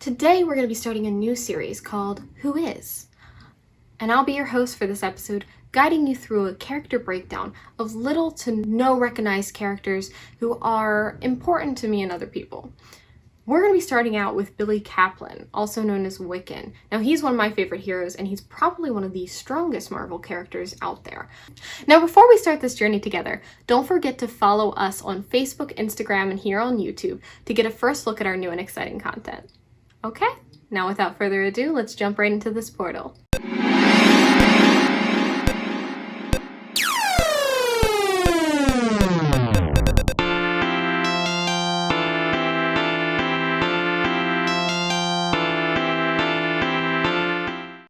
Today we're going to be starting a new series called Who Is? And I'll be your host for this episode, guiding you through a character breakdown of little to no recognized characters who are important to me and other people. We're going to be starting out with Billy Kaplan, also known as Wiccan. Now he's one of my favorite heroes and he's probably one of the strongest Marvel characters out there. Now before we start this journey together, don't forget to follow us on Facebook, Instagram, and here on YouTube to get a first look at our new and exciting content. Okay, now without further ado, let's jump right into this portal.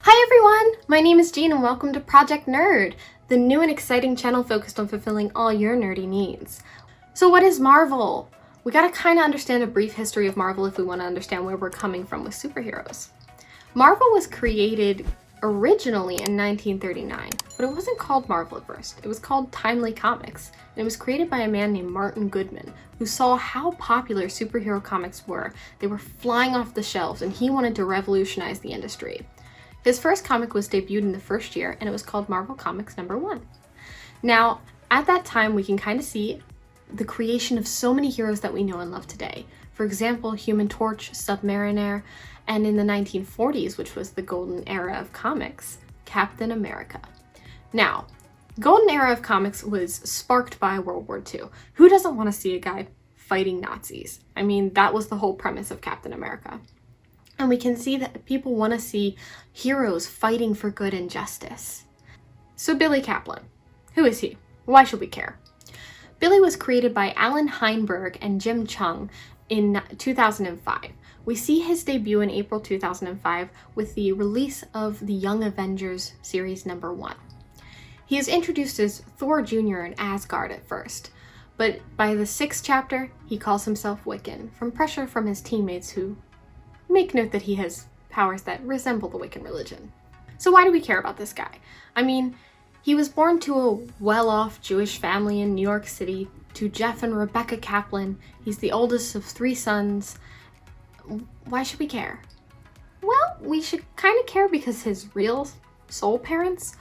Hi everyone, my name is Jean and welcome to Project Nerd, the new and exciting channel focused on fulfilling all your nerdy needs. So what is Marvel? We gotta kind of understand a brief history of Marvel if we want to understand where we're coming from with superheroes. Marvel was created originally in 1939, but it wasn't called Marvel at first. It was called Timely Comics, and it was created by a man named Martin Goodman, who saw how popular superhero comics were. They were flying off the shelves, and he wanted to revolutionize the industry. His first comic was debuted in the first year, and it was called Marvel Comics #1. Now, at that time, we can kind of see the creation of so many heroes that we know and love today. For example, Human Torch, Submariner, and in the 1940s, which was the golden era of comics, Captain America. Now, golden era of comics was sparked by World War II. Who doesn't want to see a guy fighting Nazis? I mean, that was the whole premise of Captain America. And we can see that people want to see heroes fighting for good and justice. So Billy Kaplan, who is he? Why should we care? Billy was created by Alan Heinberg and Jim Chung in 2005. We see his debut in April 2005 with the release of the Young Avengers series #1. He is introduced as Thor Jr. in Asgard at first, but by the 6th chapter, he calls himself Wiccan from pressure from his teammates who make note that he has powers that resemble the Wiccan religion. So why do we care about this guy? I mean, he was born to a well-off Jewish family in New York City to Jeff and Rebecca Kaplan. He's the oldest of 3 sons. Why should we care? Well, we should kind of care because his real soul parents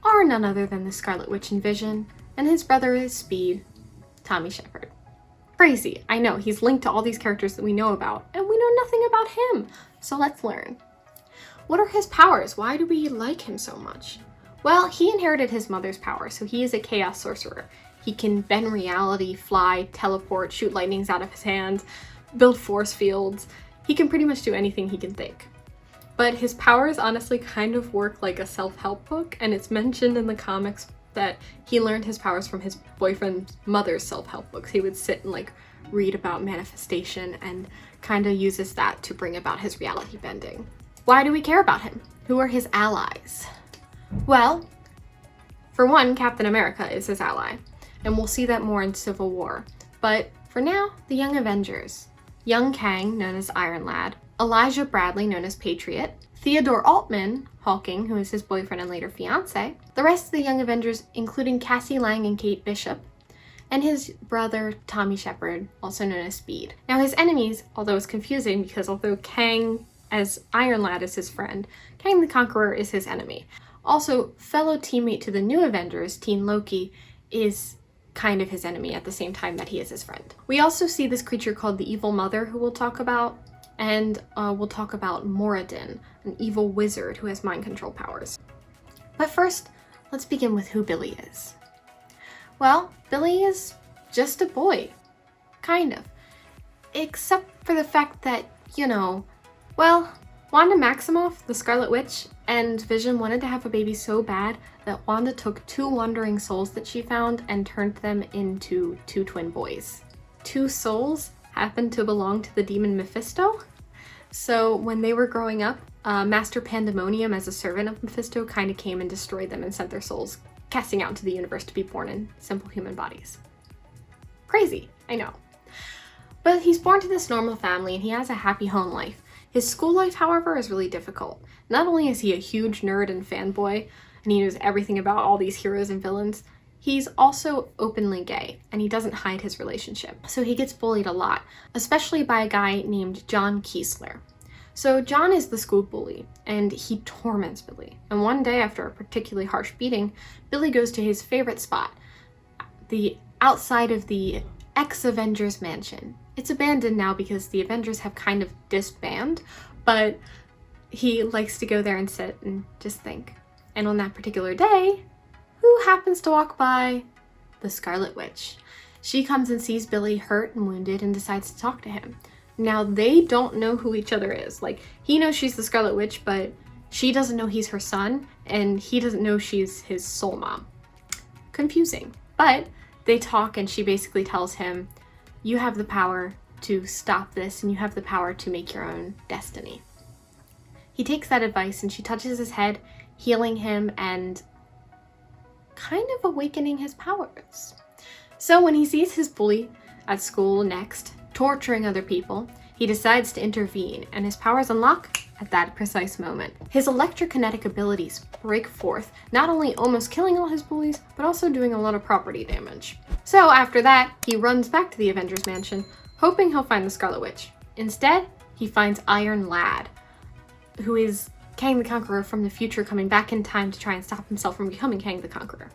are none other than the Scarlet Witch Vision, and his brother is Speed, Tommy Shepard. Crazy, I know, he's linked to all these characters that we know about, and we know nothing about him. So let's learn. What are his powers? Why do we like him so much? Well, he inherited his mother's power, so he is a chaos sorcerer. He can bend reality, fly, teleport, shoot lightnings out of his hands, build force fields. He can pretty much do anything he can think. But his powers honestly kind of work like a self-help book, and it's mentioned in the comics that he learned his powers from his boyfriend's mother's self-help books. He would sit and read about manifestation and kind of uses that to bring about his reality bending. Why do we care about him? Who are his allies? Well, for one, Captain America is his ally, and we'll see that more in Civil War. But for now, the Young Avengers. Young Kang, known as Iron Lad, Elijah Bradley, known as Patriot, Theodore Altman, Hawking, who is his boyfriend and later fiance, the rest of the Young Avengers, including Cassie Lang and Kate Bishop, and his brother Tommy Shepard, also known as Speed. Now his enemies, although it's confusing because although Kang as Iron Lad is his friend, Kang the Conqueror is his enemy. Also, fellow teammate to the new Avengers, Teen Loki, is kind of his enemy at the same time that he is his friend. We also see this creature called the Evil Mother, who we'll talk about, and we'll talk about Moradin, an evil wizard who has mind control powers. But first, let's begin with who Billy is. Well, Billy is just a boy. Kind of. Except for the fact that, Wanda Maximoff, the Scarlet Witch, and Vision wanted to have a baby so bad that Wanda took 2 wandering souls that she found and turned them into 2 twin boys. 2 souls happened to belong to the demon Mephisto. So when they were growing up, Master Pandemonium, as a servant of Mephisto, kind of came and destroyed them and sent their souls casting out into the universe to be born in simple human bodies. Crazy, I know. But he's born to this normal family and he has a happy home life. His school life, however, is really difficult. Not only is he a huge nerd and fanboy, and he knows everything about all these heroes and villains, he's also openly gay, and he doesn't hide his relationship. So he gets bullied a lot, especially by a guy named John Kiesler. So John is the school bully, and he torments Billy. And one day, after a particularly harsh beating, Billy goes to his favorite spot, the outside of the ex-Avengers mansion. It's abandoned now because the Avengers have kind of disbanded, but he likes to go there and sit and just think. And on that particular day, who happens to walk by? The Scarlet Witch. She comes and sees Billy hurt and wounded and decides to talk to him. Now, they don't know who each other is. Like, he knows she's the Scarlet Witch, but she doesn't know he's her son, and he doesn't know she's his soul mom. Confusing. But they talk, and she basically tells him, you have the power to stop this, and you have the power to make your own destiny. He takes that advice, and she touches his head, healing him and kind of awakening his powers. So when he sees his bully at school next, torturing other people, he decides to intervene, and his powers unlock at that precise moment. His electrokinetic abilities break forth, not only almost killing all his bullies, but also doing a lot of property damage. So after that, he runs back to the Avengers mansion, hoping he'll find the Scarlet Witch. Instead, he finds N.E.R.D, who is Kang the Conqueror from the future, coming back in time to try and stop himself from becoming Kang the Conqueror.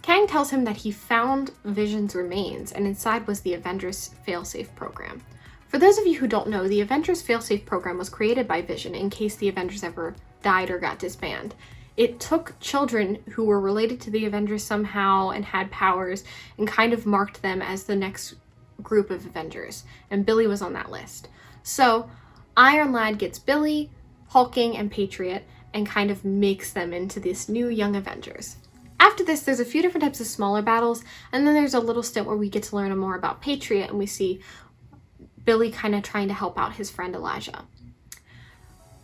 Kang tells him that he found Vision's remains, and inside was the Avengers failsafe program. For those of you who don't know, the Avengers failsafe program was created by Vision in case the Avengers ever died or got disbanded. It took children who were related to the Avengers somehow and had powers and kind of marked them as the next group of Avengers, and Billy was on that list. So N.E.R.D gets Billy, Hulking, and Patriot and kind of makes them into this new Young Avengers. After this, there's a few different types of smaller battles, and then there's a little stint where we get to learn more about Patriot, and we see Billy kind of trying to help out his friend Elijah.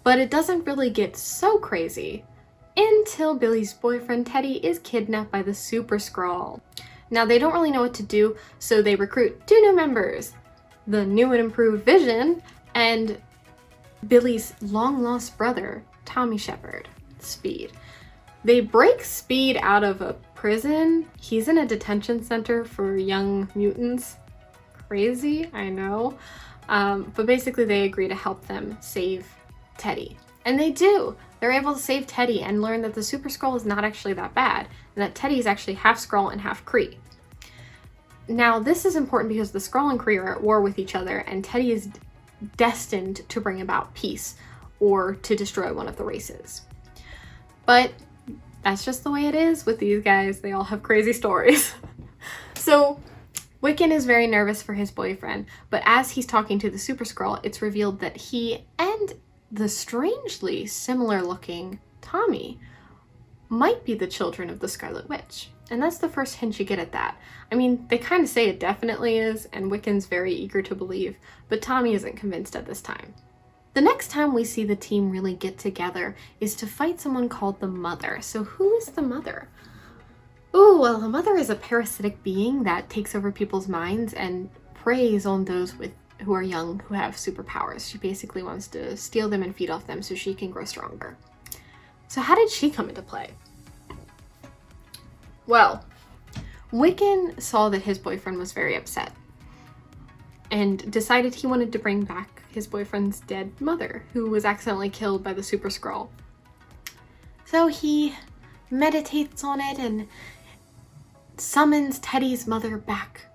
But it doesn't really get so crazy until Billy's boyfriend Teddy is kidnapped by the Super Skrull. Now, they don't really know what to do, so they recruit 2 new members, the new and improved Vision, and Billy's long-lost brother, Tommy Shepard, Speed. They break Speed out of a prison. He's in a detention center for young mutants. Crazy, I know. But basically they agree to help them save Teddy. And they do. They're able to save Teddy and learn that the Super Skrull is not actually that bad, and that Teddy is actually half Skrull and half Kree. Now, this is important because the Skrull and Kree are at war with each other, and Teddy is destined to bring about peace or to destroy one of the races. But that's just the way it is with these guys. They all have crazy stories. So Wiccan is very nervous for his boyfriend, but as he's talking to the Super Skrull, it's revealed that he and the strangely similar looking Tommy might be the children of the Scarlet Witch. And that's the first hint you get at that. I mean, they kind of say it definitely is, and Wiccan's very eager to believe, but Tommy isn't convinced at this time. The next time we see the team really get together is to fight someone called the Mother. So who is the Mother? Oh, well, the Mother is a parasitic being that takes over people's minds and preys on those who are young who have superpowers. She basically wants to steal them and feed off them so she can grow stronger. So how did she come into play? Well, Wiccan saw that his boyfriend was very upset and decided he wanted to bring back his boyfriend's dead mother, who was accidentally killed by the Super Skrull. So he meditates on it and summons Teddy's mother back.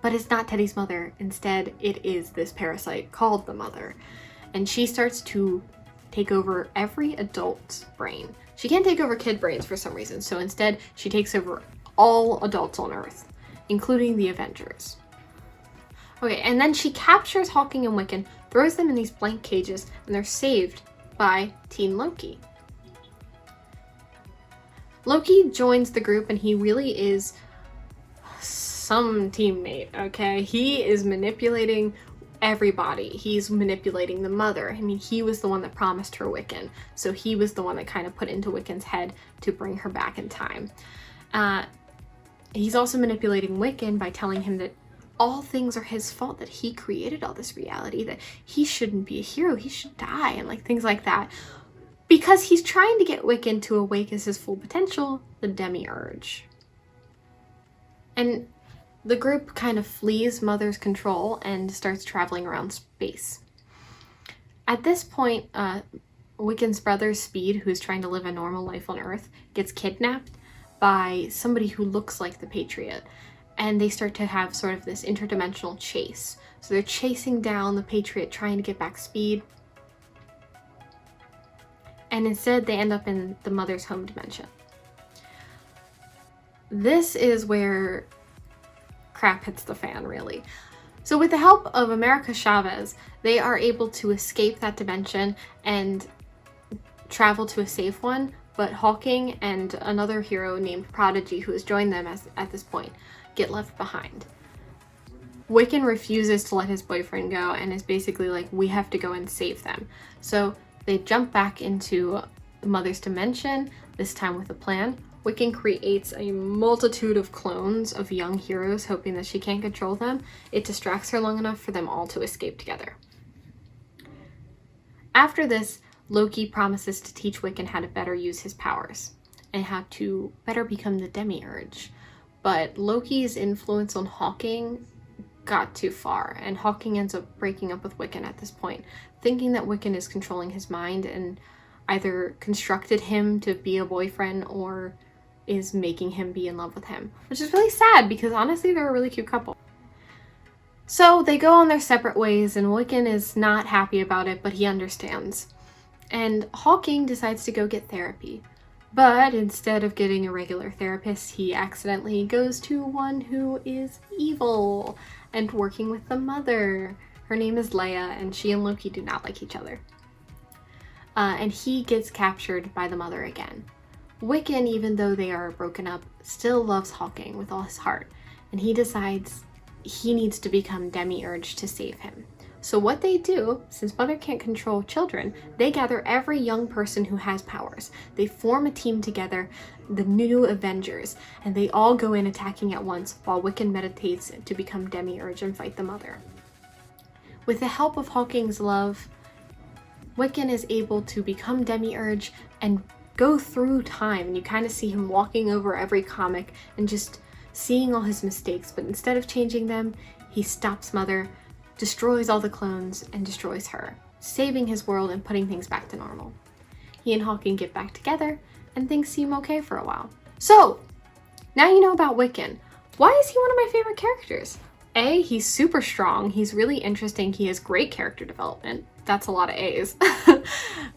But it's not Teddy's mother. Instead, it is this parasite called the Mother. And she starts to take over every adult's brain. She can't take over kid brains for some reason, so instead she takes over all adults on Earth, including the Avengers. Okay, and then she captures Hulking and Wiccan, throws them in these blank cages, and they're saved by Teen Loki. Loki joins the group, and he really is some teammate, okay? He is manipulating everybody. He's manipulating the Mother. I mean, he was the one that promised her Wiccan, so he was the one that kind of put into Wiccan's head to bring her back in time. He's also manipulating Wiccan by telling him that all things are his fault, that he created all this reality, that he shouldn't be a hero, he should die, and like things like that. Because he's trying to get Wiccan to awake as his full potential, the Demiurge. And The group kind of flees Mother's control and starts traveling around space. At this point, Wiccan's brother, Speed, who's trying to live a normal life on Earth, gets kidnapped by somebody who looks like the Patriot. And they start to have sort of this interdimensional chase. So they're chasing down the Patriot, trying to get back Speed. And instead, they end up in the Mother's home dimension. This is where crap hits the fan, really. So with the help of America Chavez, they are able to escape that dimension and travel to a safe one, but Hawking and another hero named Prodigy, who has joined them at this point, get left behind. Wiccan refuses to let his boyfriend go and is basically like, we have to go and save them. So they jump back into Mother's dimension, this time with a plan. Wiccan creates a multitude of clones of young heroes, hoping that she can't control them. It distracts her long enough for them all to escape together. After this, Loki promises to teach Wiccan how to better use his powers and how to better become the Demiurge. But Loki's influence on Hawking got too far, and Hawking ends up breaking up with Wiccan at this point, thinking that Wiccan is controlling his mind and either constructed him to be a boyfriend or is making him be in love with him, which is really sad because honestly they're a really cute couple. So they go on their separate ways and Wiccan is not happy about it, but he understands. And Hawking decides to go get therapy. But instead of getting a regular therapist, he accidentally goes to one who is evil and working with the Mother. Her name is Leia, and she and Loki do not like each other. And he gets captured by the Mother again. Wiccan, even though they are broken up, still loves Hawking with all his heart, and he decides he needs to become Demiurge to save him. So what they do, since Mother can't control children, they gather every young person who has powers. They form a team together, the New Avengers, and they all go in attacking at once while Wiccan meditates to become Demiurge and fight the Mother. With the help of Hawking's love, Wiccan is able to become Demiurge and go through time, and you kind of see him walking over every comic and just seeing all his mistakes, but instead of changing them, he stops Mother, destroys all the clones, and destroys her, saving his world and putting things back to normal. He and Hawking get back together, and things seem okay for a while. So, now you know about Wiccan. Why is he one of my favorite characters? A, he's super strong, he's really interesting, he has great character development. That's a lot of A's.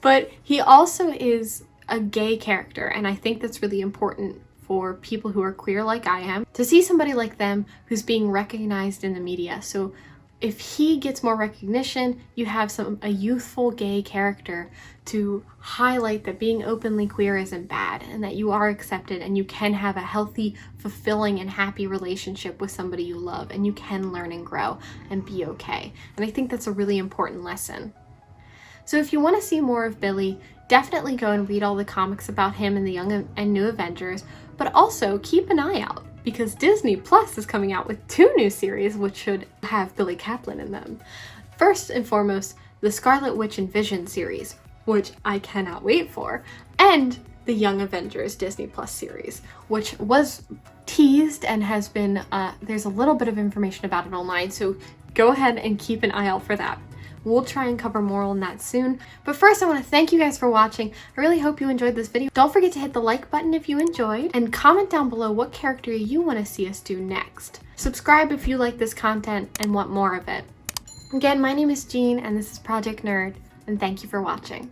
But he also is a gay character, and I think that's really important for people who are queer like I am, to see somebody like them who's being recognized in the media. So if he gets more recognition, you have a youthful gay character to highlight that being openly queer isn't bad and that you are accepted and you can have a healthy, fulfilling, and happy relationship with somebody you love, and you can learn and grow and be okay. And I think that's a really important lesson. So if you want to see more of Billy, definitely go and read all the comics about him in the Young and New Avengers, but also keep an eye out because Disney Plus is coming out with 2 new series which should have Billy Kaplan in them. First and foremost, the Scarlet Witch Vision series, which I cannot wait for, and the Young Avengers Disney Plus series, which was teased and has been, there's a little bit of information about it online, so go ahead and keep an eye out for that. We'll try and cover more on that soon. But first, I want to thank you guys for watching. I really hope you enjoyed this video. Don't forget to hit the like button if you enjoyed, and comment down below what character you want to see us do next. Subscribe if you like this content and want more of it. Again, my name is Jean, and this is Project Nerd, and thank you for watching.